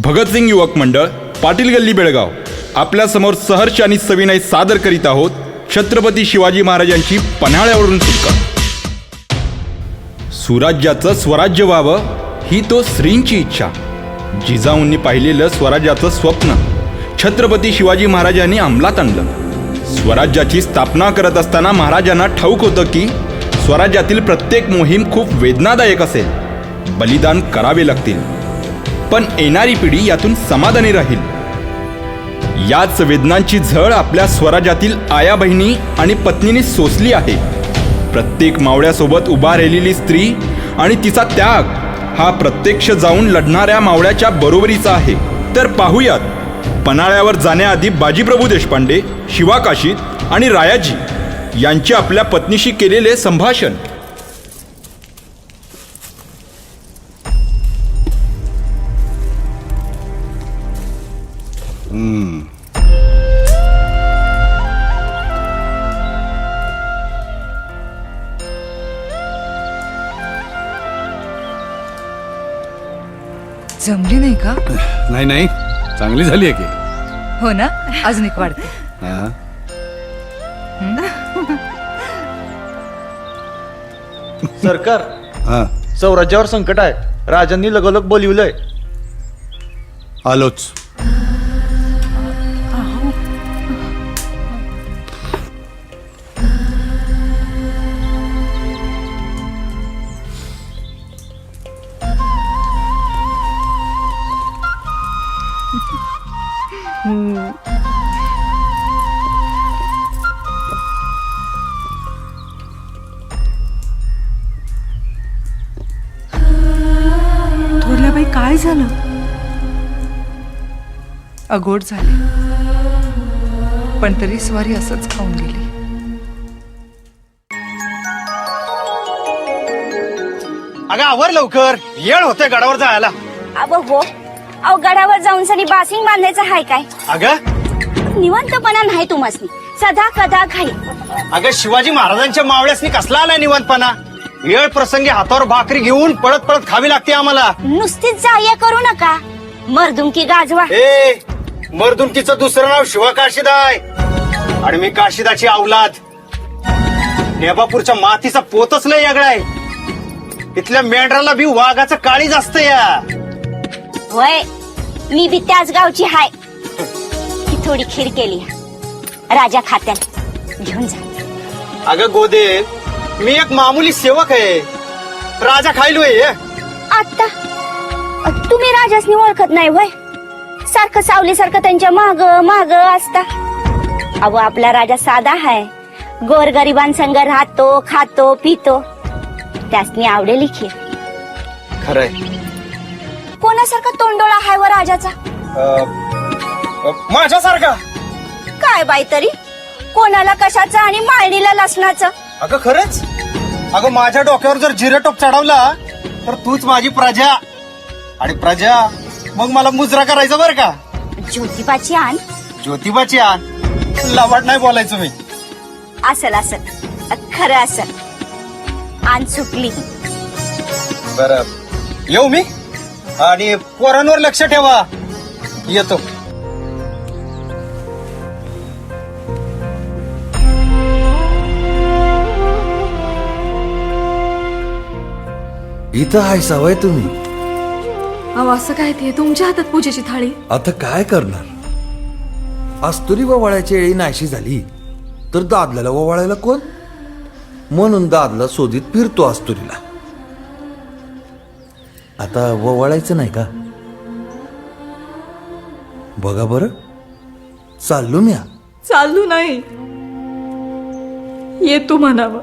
भगतसिंग युवक मंडळ, पाटील गल्ली, बेळगाव आपल्यासमोर सहर्ष आणि सविनय सादर करीत आहोत छत्रपती शिवाजी महाराजांची पन्हाळ्यावरून सुटका. सुराज्याचं स्वराज्य व्हावं ही तो श्रींची इच्छा. जिजाऊंनी पाहिलेलं स्वराज्याचं स्वप्न छत्रपती शिवाजी महाराजांनी अंमलात आणलं. स्वराज्याची स्थापना करत असताना महाराजांना ठाऊक होतं की स्वराज्यातील प्रत्येक मोहीम खूप वेदनादायक असेल, बलिदान करावे लागतील, पण येणारी पिढी यातून समाधानी राहील. याच वेदनांची झळ आपल्या स्वराज्यातील आया बहिणी आणि पत्नींनी सोसली आहे. प्रत्येक मावळ्यासोबत उभा राहिलेली स्त्री आणि तिचा त्याग हा प्रत्यक्ष जाऊन लढणाऱ्या मावळ्याच्या बरोबरीचा आहे. तर पाहूयात पन्हाळ्यावर जाण्याआधी बाजीप्रभू देशपांडे, शिवा काशीद आणि रायाजी यांचे आपल्या पत्नीशी केलेले संभाषण. जमली नाही का? नाही नाही, चांगली झाली आहे की. हो ना, अजून एक वाढते. हा. सरकार, हा, स्वराज्यावर संकट आहे. राजांनी लगोलग बोलिवलंय. आलोच. थोरल्याबाई, काय झालं? अगोट झाले, पण तरी स्वारी असंच खाऊन गेली. अगं आवर लवकर, येळ होते गडावर जायला. हो, अहो गडावर जाऊन सनी बासिंग बांधायचं हाय काय? अगं निवांतपणा नाही तुम्हासनी, सदा कदा घाई. अगं शिवाजी महाराजांच्या मावळ्यासनी कसला आलाय निवांतपणा? वेळ प्रसंगी हातावर भाकरी घेऊन पळत पळत खावी लागते आम्हाला. नुसतीच जाय करू नका, मर्दुमकी गाजवा. ए मर्दुमकीचं दुसरं नाव शिवा काशीद आहे आणि मी काशीदाची अवलाद. नेबापूरच्या मातीचा पोतच लय वेगळा आहे. इथल्या मेंढराला बी वाघाचं काळीज असतं या. होय, मी बी त्याच गावची हाय. ही थोडी खीर केली, राजा खात्यात घेऊन जा. अगं गोदे, मी एक मामुली सेवक आहे. राजा खायलोय. आता तुम्ही राजासनी ओळखत नाही होय? सारखं सावलीसारखं त्यांच्या माग माग असता. अहो आपला राजा साधा हाय, गोरगरिबांसंग राहतो, खातो, पितो. त्यासनी आवडेल खीर. खरंय. कोणासारखा तोंडोळा हाय व राजाचा? माझ्यासारखा. काय बाई तरी, कोणाला कशाचं आणि माळणीला लसणाचं. अगं खरंच. अगं माझ्या डोक्यावर जर जिरेटोप चढवला तर तूच माझी प्रजा, आणि प्रजा मग मला मुजरा करायचा बर का. ज्योतिबाची आण. ज्योतिबाची आण. लवाट नाही बोलायचं मी. असल असल, खरं असल. आण सुटली. बर, येऊ मी. आणि पोरांवर लक्ष ठेवा. येतो. इथं हाय सवय तुम्ही. अहो असं काय, ते तुमच्या हातात पूजेची थाळी. आता काय करणार? अस्तुरी ववाळायची वेळी नाहीशी झाली तर दादल्याला ववाळायला कोण? म्हणून दादला शोधित फिरतो अस्तुरीला. आता ववाळायचं नाही का? बघा बरं, चाललो मी. चालू नाही, येतो म्हणावं.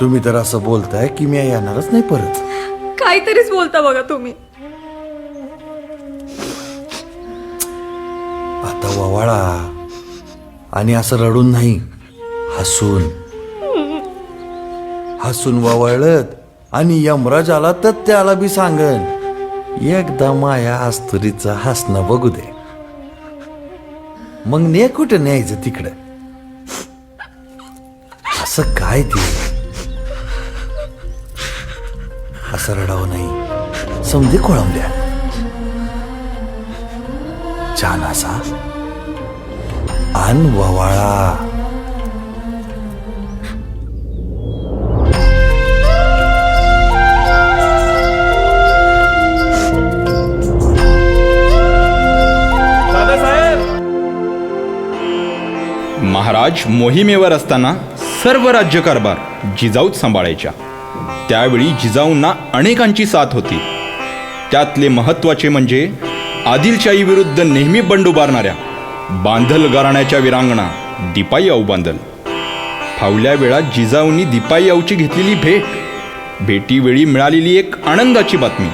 तुम्ही तर असं बोलताय की मी येणारच नाही परत. काहीतरीच बोलता बघा तुम्ही. आता ववाळा, आणि असं रडून नाही, हसून. हसून ववाळत आणि यमराज आला तर त्याला बी सांगन, एकदा माया अस्तुरीचं हसणं बघू दे. मग ने कुठं न्यायचं तिकडं? असं काय ते? असं रडावं नाही, समजे खोळंबल्या. छान असा अन ववाळा. महाराज मोहिमेवर असताना सर्व राज्यकारभार जिजाऊच सांभाळायच्या. त्यावेळी जिजाऊंना अनेकांची साथ होती. त्यातले महत्त्वाचे म्हणजे आदिलशाही विरुद्ध नेहमी बंड उभारणाऱ्या बांधल घराण्याच्या विरांगणा दिपाई आऊ बांधल. फावल्या वेळात जिजाऊंनी दिपाई आऊची घेतलेली भेटीवेळी मिळालेली एक आनंदाची बातमी.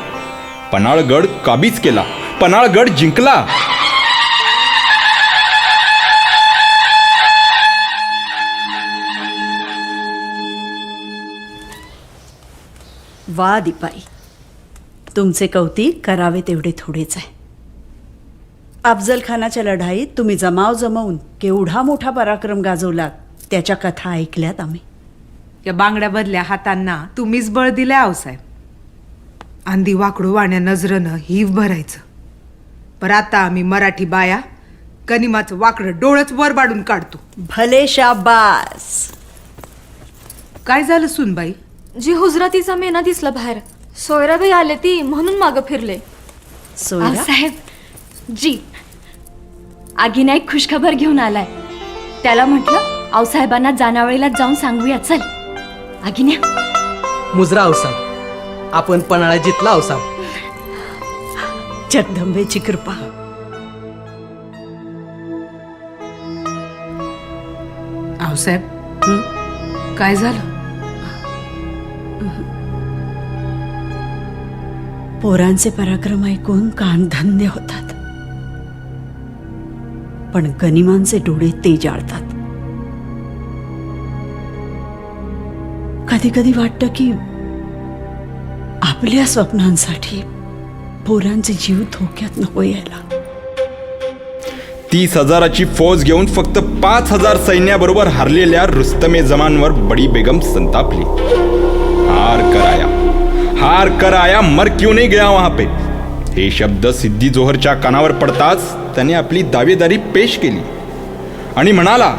पन्हाळगड काबीज केला, पन्हाळगड जिंकला. वा दिपाई, तुमचे कौतिक करावे तेवढे थोडेच आहे. अफजल खानाच्या लढाईत तुम्ही जमाव जमवून केवढा मोठा पराक्रम गाजवलात त्याच्या कथा ऐकल्यात आम्ही. या बांगड्या बदल्या हातांना तुम्हीच बळ दिल्या आऊसाहेब. आंधी वाकडो वाण्या नजरनं हिव भरायचं. पर आता आम्ही मराठी बाया गनिमाचं वाकडं डोळच वर बाडून काढतो. भले शाबास. काय झालं सुनबाई? जी हुजरातीचा मेना दिसला बाहेर. सोयराबाई आले ती म्हणून मागं फिरले. सोयरा साहेब जी आगीने एक खुशखबर घेऊन आलाय. त्याला म्हटलं आऊसाहेबांना जानावळीला जाऊन सांगूया. चल आगिन्या. मुजरा अवसाब, आपण पन्हाळा जितला अवसाब. जगदंबेची कृपा. आऊसाहेब काय झालं? पोरांचे पराक्रम ऐकून कान धन्य होतात, पण गनिमांचे डोळे ते जाळतात. कधी कधी वाटतं की आपल्या स्वप्नांसाठी पोरांचे जीव धोक्यात नको यायला. 30,000ची फौज घेऊन फक्त 5,000 सैन्याबरोबर हरलेल्या रुस्तमे जमानवर बडी बेगम संतापली. हार कर आया मर क्यों नहीं गया वहां पे, हे शब्द सिद्दी जोहरच्या कानावर पडताच त्याने आपली दावेदारी पेश केली आणि म्हणाला,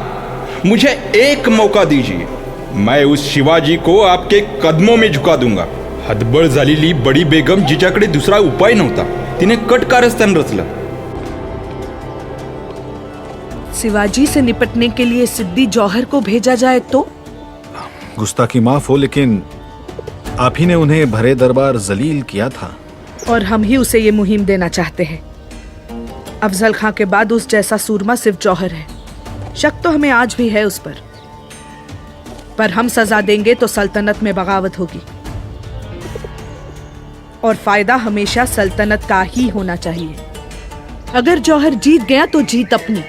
मुझे एक मौका दीजिए, मैं उस शिवाजी को आपके कदमों में झुका दूंगा. हतबळ झालेली बडी बेगम, जिच्याकडे दुसरा उपाय नव्हता, तिने कट कारस्थान रचलं. शिवाजी से निपटने के लिए सिद्दी जौहर को भेजा जाए तो? गुस्ताखी माफ हो, लेकिन आप ही ने उन्हें भरे दरबार जलील किया था. और हम ही उसे ये मुहिम देना चाहते हैं. अफजल खां के बाद उस जैसा सूरमा सिर्फ जौहर है. शक तो हमें आज भी है उस पर हम सजा देंगे तो सल्तनत में बगावत होगी और फायदा हमेशा सल्तनत का ही होना चाहिए. अगर जौहर जीत गया तो जीत अपनी,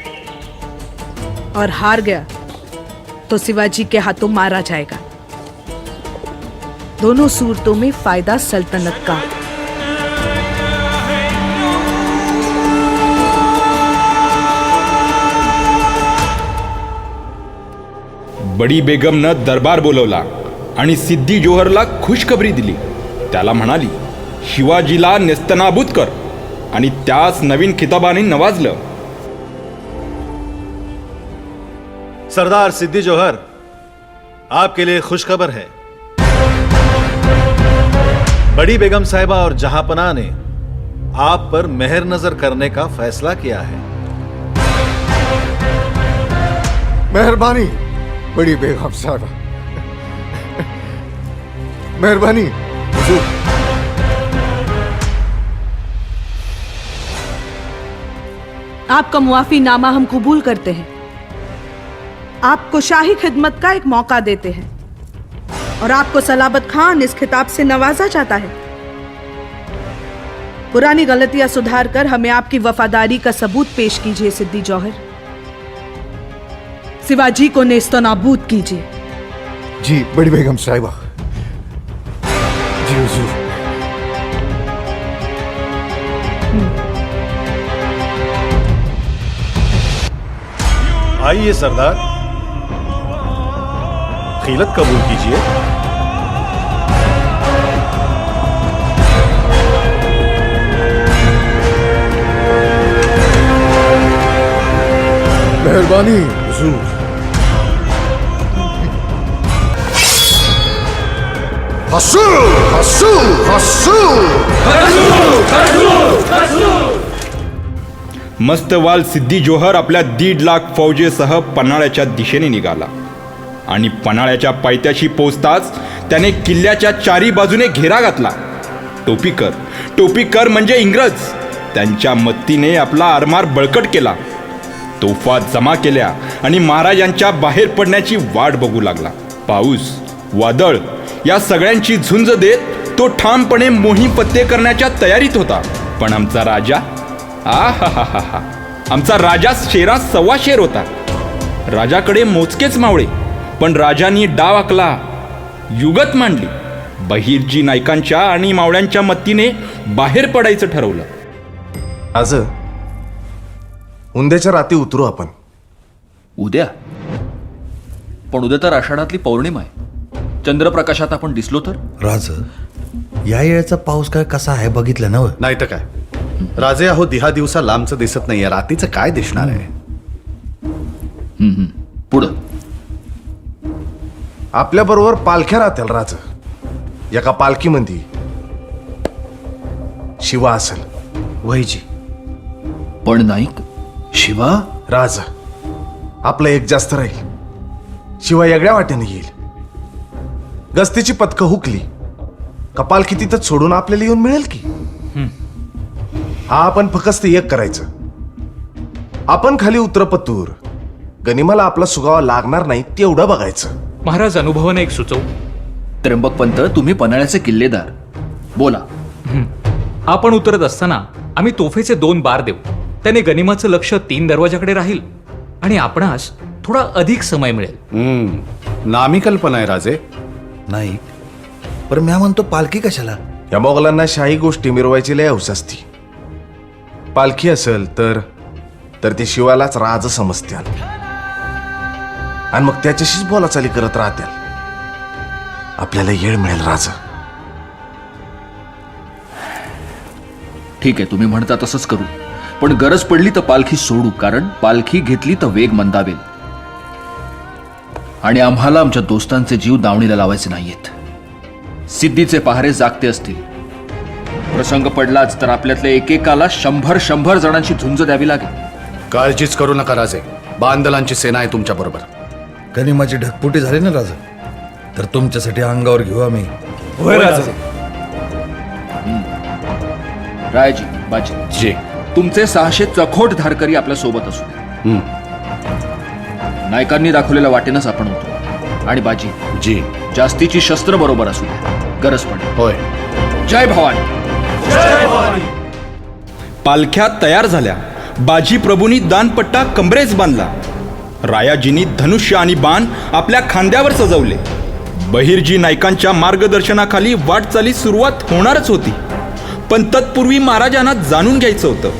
और हार गया तो शिवाजी के हाथों मारा जाएगा. दोनों सूरतों में फायदा सल्तनत का. बडी बेगमनं दरबार बोलवला आणि सिद्दी जोहरला खुशखबरी दिली. त्याला म्हणाली, शिवाजीला नेस्तनाबूत कर, आणि त्यास नवीन खिताबाने नवाजलं. सरदार सिद्दी जोहर, आपके लिए खुशखबर है. बड़ी बेगम साहिबा और जहांपनाह ने आप पर मेहर नजर करने का फैसला किया है. मेहरबानी बड़ी बेगम साहिबा, मेहरबानी हुजूर. आपका मुआफीनामा हम कबूल करते हैं. आपको शाही खिदमत का एक मौका देते हैं और आपको सलाबत खान इस खिताब से नवाजा जाता है. पुरानी गलतियां सुधार कर हमें आपकी वफादारी का सबूत पेश कीजिए सिद्दी जौहर. शिवाजी को नेस्तनाबूद कीजिए. जी बड़ी बेगम साहिबा. जी हुजूर. आइए सरदार, खिलत कबूल कीजिए. मेहरबानी हुजूर। हसू हसू हसू। मस्तवाल सिद्धी जोहर आपल्या 1.5 लाख फौजेसह पन्हाळ्याच्या दिशेने निघाला आणि पन्हाळ्याच्या पायथ्याशी पोहोचताच त्याने किल्ल्याच्या चारी बाजूने घेरा घातला. टोपीकर म्हणजे इंग्रज त्यांच्या मत्तीने आपला आरमार बळकट केला. तोफा जमा केल्या आणि महाराजांच्या बाहेर पडण्याची वाट बघू लागला. पाऊस वादळ या सगळ्यांची झुंज देत तो ठामपणे मोहीम पत्ते करण्याच्या तयारीत होता. पण आमचा राजा आमचा राजा शेरा सव्वा शेर होता. राजाकडे मोजकेच मावळे, पण राजांनी डाव आखला, युगत मांडली. बहिर्जी नायकांच्या आणि मावळ्यांच्या मत्तीने बाहेर पडायचं ठरवलं. आज उंद्याच्या रात्री उतरू आपण. उद्या? पण उद्या तर आषाढातली पौर्णिमा आहे. चंद्रप्रकाशात आपण दिसलो तर? राज, या येळचा पाऊस काय कसा आहे बघितलं ना? नाही तर काय राजे, अहो 10 दिवसा लांबचं दिसत नाहीये, रात्रीचं काय दिसणार आहे? पुढं आपल्या बरोबर पालख्या राहतील राज. एका पालखीमध्ये शिवा असेल. वहीजी पण नाईक शिवा? राज, आपलं एक जास्त राहील. शिवा वेगळ्या वाटेने येईल. गस्तीची पथकं हुकली का पालखी तिथं सोडून आपल्याला येऊन मिळेल की. हा आपण फक्त एक करायचं. आपण खाली उतरपतूर गनिमाला आपला सुगावा लागणार नाही तेवढं बघायचं. महाराज, अनुभवाने एक सुचव. त्र्यंबक पंत, तुम्ही पन्हाळ्याचे किल्लेदार, बोला. आपण उतरत असताना आम्ही तोफेचे 2 बार देऊ. त्याने गनिमाचं लक्ष 3 दरवाजाकडे राहील आणि आपणास थोडा अधिक समय मिळेल. नामी कल्पना आहे राजे. नाही, पण मी म्हणतो पालखी कशाला? या मोगलांना शाही गोष्टी मिरवायची लय हौस असती. पालखी असेल तर ते शिवालाच राज समजत्याल आणि मग त्याच्याशीच बोलाचाली करत राहत्याल. आपल्याला येळ मिळेल राज. ठीक आहे, तुम्ही म्हणता तसंच करू. पण गरज पडली तर पालखी सोडू, कारण पालखी घेतली तर वेग मंदावेल आणि आम्हाला आमच्या दोस्तांचे जीव दावणीला लावायचे नाहीयेत. सिद्धीचे पहारे जागते असतील. प्रसंग पडलाच तर आपल्यातल्या एकेकाला 100 जणांची झुंज द्यावी लागेल. काळजीच करू नका राजे, बांदलांची सेना आहे तुमच्या बरोबर. गनिमाची ढगपुटी झाली ना राज, तर तुमच्यासाठी अंगावर घेऊ आम्ही. होय राजा. रायजी, बाजी, जी, तुमचे 600 चखोट धारकरी आपल्या सोबत असू द्या. नायकांनी दाखवलेल्या वाटेनच आपण होतो. आणि बाजी जी, जास्तीची शस्त्र बरोबर असू द्या, गरज पडेल. होय. जय भवानी. पालख्या तयार झाल्या. बाजी प्रभूंनी दानपट्टा कमरेस बांधला. रायाजींनी धनुष्य आणि बाण आपल्या खांद्यावर सजवले. बहिर्जी नायकांच्या मार्गदर्शनाखाली वाटचाली सुरुवात होणारच होती. पण तत्पूर्वी महाराजांना जाणून घ्यायचं होतं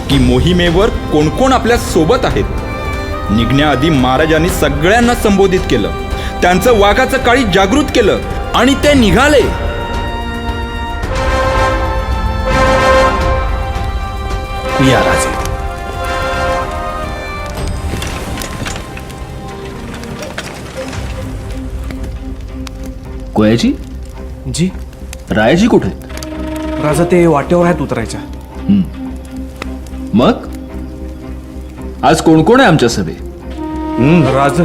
की मोहिमेवर कोण कोण आपल्या सोबत आहेत. निघण्याआधी महाराजांनी सगळ्यांना संबोधित केलं, त्यांचं वाघाचं काळी जागृत केलं आणि ते निघाले. या राजे. कोयाजी जी रायाजी कुठे? राजा, ते वाटेवर आहेत उतरायच्या. मग आज कोण कोण आहे आमच्या सभेत? राज,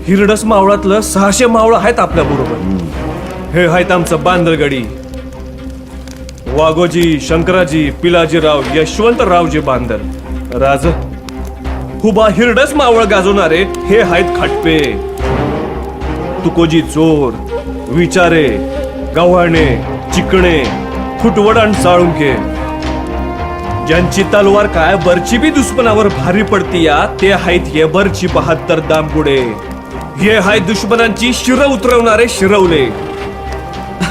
हिरडस मावळातलं 600 मावळं आहेत आपल्या बरोबर. हे आहेत आमचं बांदलगडी, वाघोजी, शंकराजी, पिलाजीराव, यशवंतरावजी बांदल. राज, हुबा हिरडस मावळ गाजवणारे हे आहेत खाटपे, तुकोजी चोर, विचारे, गव्हाणे, चिकणे, फुटवड आणि साळुंके. ज्यांची तलवार काय बरची बी दुश्मनावर भारी पडती या, ते आहेत येबरची 72 दामगुडे. हे आहेत दुश्मनांची शिर उतरवणारे शिरवले.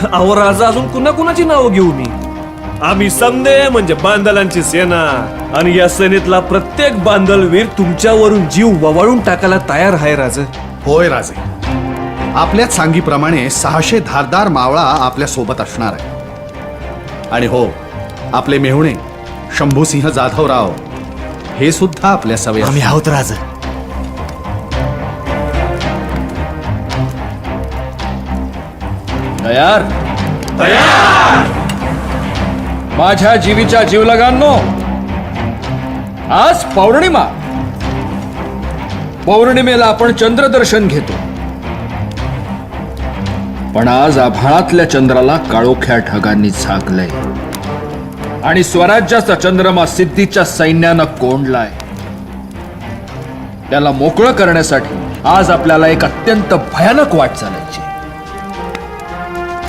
अहो राजा, अजून कुणा कुणाची नावं घेऊ मी? आम्ही समदे म्हणजे बांदलांची सेना, आणि या सेनेतला प्रत्येक बांदलवीर तुमच्यावरून जीव ववाळून टाकायला तयार आहे राजा. होय राजे, आपल्याच सांगीप्रमाणे 600 धारदार मावळा आपल्या सोबत असणार आहे. आणि हो, आपले मेहुणे शंभूसिंह जाधवराव हे सुद्धा आपल्या सवय आम्ही आहोत राजा. तयार माझ्या जीवीच्या जीवलगांनो, आज पौर्णिमा. पौर्णिमेला आपण चंद्रदर्शन घेतो, पण आज आभाळातल्या चंद्राला काळोख्या ढगांनी झाकलंय आणि स्वराज्याचा चंद्रमा सिद्धीच्या सैन्यानं कोंडलाय. त्याला मोकळं करण्यासाठी आज आपल्याला एक अत्यंत भयानक वाट चालायची.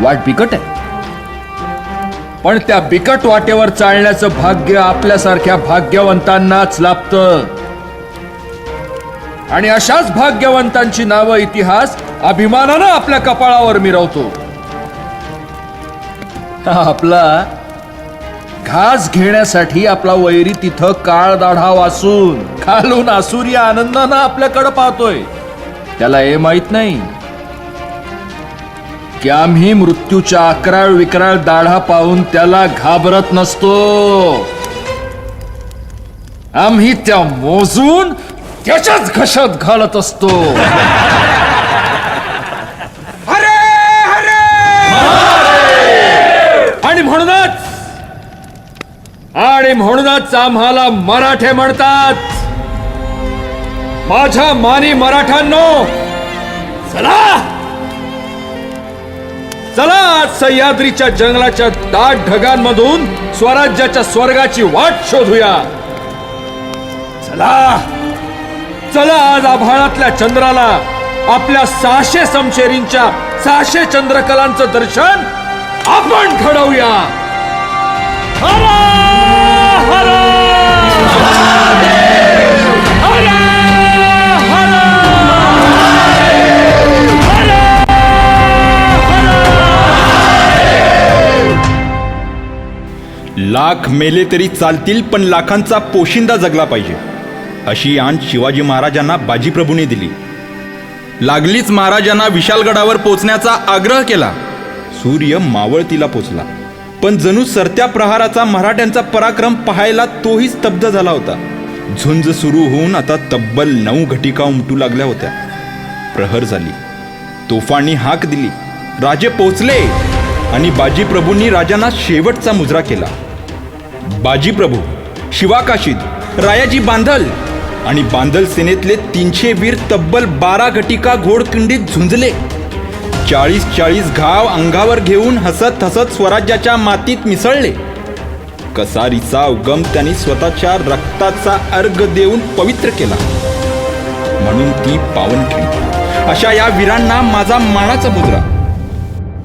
वाट बिकट आहे, पण त्या बिकट वाटेवर चालण्याचं भाग्य आपल्यासारख्या भाग्यवंतांनाच लाभतं. आणि अशाच भाग्यवंतांची नावं इतिहास अभिमानानं आपल्या कपाळावर मिरवतो. आपला घास घेण्यासाठी आपला वैरी तिथं काळ दाढा वासून खालून आसुरी आनंदानं आपल्याकडे पाहतोय. त्याला हे माहित नाही की आम्ही मृत्यूच्या अकराळ विकराळ दाढा पाहून त्याला घाबरत नसतो. आम्ही त्या मोजून त्याच्याच घशात घालत असतो. आणि म्हणूनच आम्हाला मराठे म्हणतात. माझ्या मानी मराठ्यांनो, चला चला आज सह्याद्रीच्या जंगलाच्या दाट ढगांमधून स्वराज्याच्या स्वर्गाची वाट शोधूया. चला चला आज आभाळातल्या चंद्राला आपल्या 600 समशेरींच्या 600 चंद्रकलांचं दर्शन आपण घडवूया. हर हर हर हर लाख मेले तरी चालतील, पण लाखांचा पोशिंदा जगला पाहिजे, अशी आण शिवाजी महाराजांना बाजीप्रभूने दिली. लागलीच महाराजांना विशालगडावर पोचण्याचा आग्रह केला. सूर्य मावळतीला पोचला, पण जणू सरत्या प्रहाराचा मराठ्यांचा पराक्रम पाहायला तोही स्तब्ध झाला होता. झुंज सुरू होऊन आता तब्बल 9 घटिका उमटू लागल्या होत्या. प्रहर झाली, तोफांनी हाक दिली, राजे पोचले आणि बाजीप्रभूंनी राजांना शेवटचा मुजरा केला. बाजीप्रभू, शिवाकाशीद, रायाजी बांधल आणि बांधल सेनेतले 300 वीर तब्बल 12 घटिका घोडकिंडीत झुंजले. 40 घाव अंगावर घेऊन हसत हसत स्वराज्याच्या मातीत मिसळले. कसारीचा उगम त्यांनी स्वतःच्या रक्ताचा अर्घ देऊन पवित्र केला, म्हणून ती पावनखिंड. अशा या वीरांना माझा मानाचा मुजरा.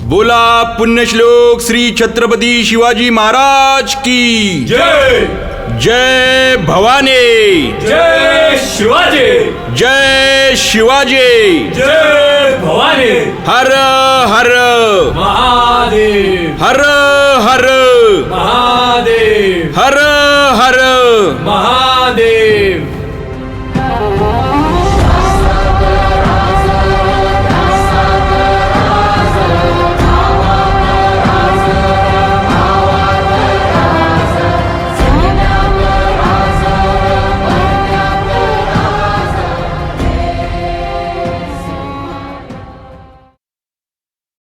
बोला पुण्यश्लोक श्री छत्रपती शिवाजी महाराज की जय. जय भवानी. जय शिवाजी. जय शिवाजी. जय भवानी. हर हर महादेव. हर हर महादेव. हर हर महादेव.